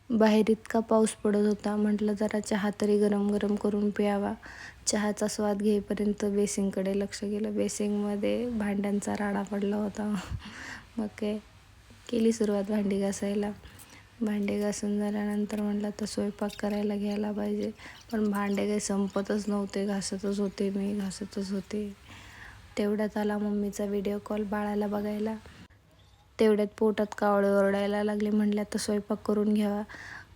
बाहेर इतका पाऊस पडत होता, म्हटलं जरा चहा तरी गरम गरम करून प्यावा. चहाचा स्वाद घेईपर्यंत बेसिंगकडे लक्ष गेलं. बेसिंगमध्ये भांड्यांचा राडा पडला होता. मग काय केली सुरुवात भांडी घासायला. भांडे घासून झाल्यानंतर म्हटलं तर स्वयंपाक करायला घ्यायला पाहिजे, पण भांडे काही संपतच नव्हते. घासतच होते. तेवढ्यात आला मम्मीचा व्हिडिओ कॉल बाळाला बघायला. तेवढ्यात पोटात कावळे ओरडायला लागले. म्हटलं तर स्वयंपाक करून घ्यावा.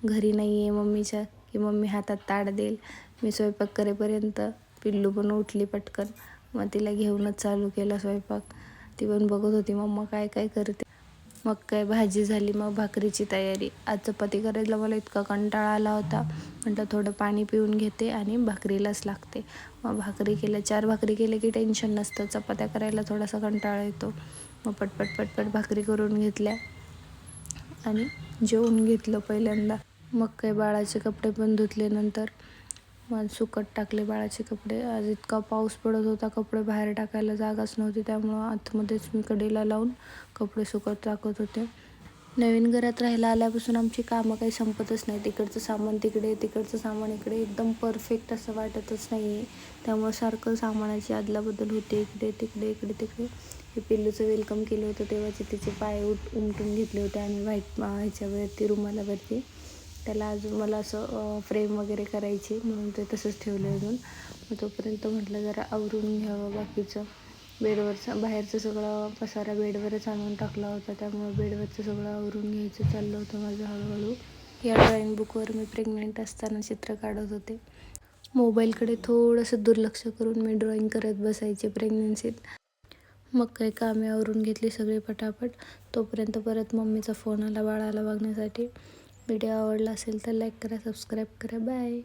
घरी नाही आहे मम्मीच्या की मम्मी हातात ताट देईल. मी स्वयंपाक करेपर्यंत पिल्लू पण उठली पटकन. मग तिला घेऊनच चालू केला स्वयंपाक. ती पण बघत होती मम्मा काय काय करते. मग काय भाजी झाली, मग भाकरीची तयारी. आज चपाती करायला मला इतका कंटाळा आला होता. म्हटलं थोडं पाणी पिऊन घेते आणि भाकरीलाच लागते. मग भाकरी केल्या. 4 भाकरी केल्या की टेन्शन नसतं. चपात्या करायला थोडासा कंटाळा येतो. मग पटपट भाकरी करून घेतल्या आणि जेवून घेतलं पहिल्यांदा. मग काय बाळाचे कपडे पण धुतले. नंतर मग सुकत टाकले बाळाचे कपडे. आज इतका पाऊस पडत होता, कपडे बाहेर टाकायला जागाच नव्हती. त्यामुळं आतमध्येच मी कडेला लावून कपडे सुकत टाकत होते. नवीन घरात राहायला आल्यापासून आमची कामं काही संपतच नाही. तिकडचं सामान तिकडे, तिकडचं सामान इकडे, एकदम परफेक्ट असं वाटतच नाही आहे. त्यामुळं सारखं सामानाची अदलाबदल होते, इकडे तिकडे. हे पिल्लूचं वेलकम केलं होतं तेव्हाचे तिचे पाय उमटून घेतले होते आणि ह्याच्यावरती रुमालावरती. त्याला अजून मला असं फ्रेम वगैरे करायची म्हणून ते तसंच ठेवलं अजून. मग तोपर्यंत म्हटलं जरा आवरून घ्यावं बाकीचं. बाहेरचं सगळं पसारा बेडवरच आणून टाकला होता, त्यामुळे बेडवरचं सगळं आवरून घ्यायचं चाललं होतं माझं हळूहळू. या ड्रॉइंग बुकवर मी प्रेग्नेंट असताना चित्र काढत होते. मोबाईलकडे थोडंसं दुर्लक्ष करून मी ड्रॉइंग करत बसायचे प्रेग्नन्सीत. मग काही कामे आवरून घेतली सगळी पटापट. तोपर्यंत परत मम्मीचा फोन आला बाळाला बघण्यासाठी. व्हिडिओ आवडला असेल तर लाईक करा, सबस्क्राईब करा. बाय.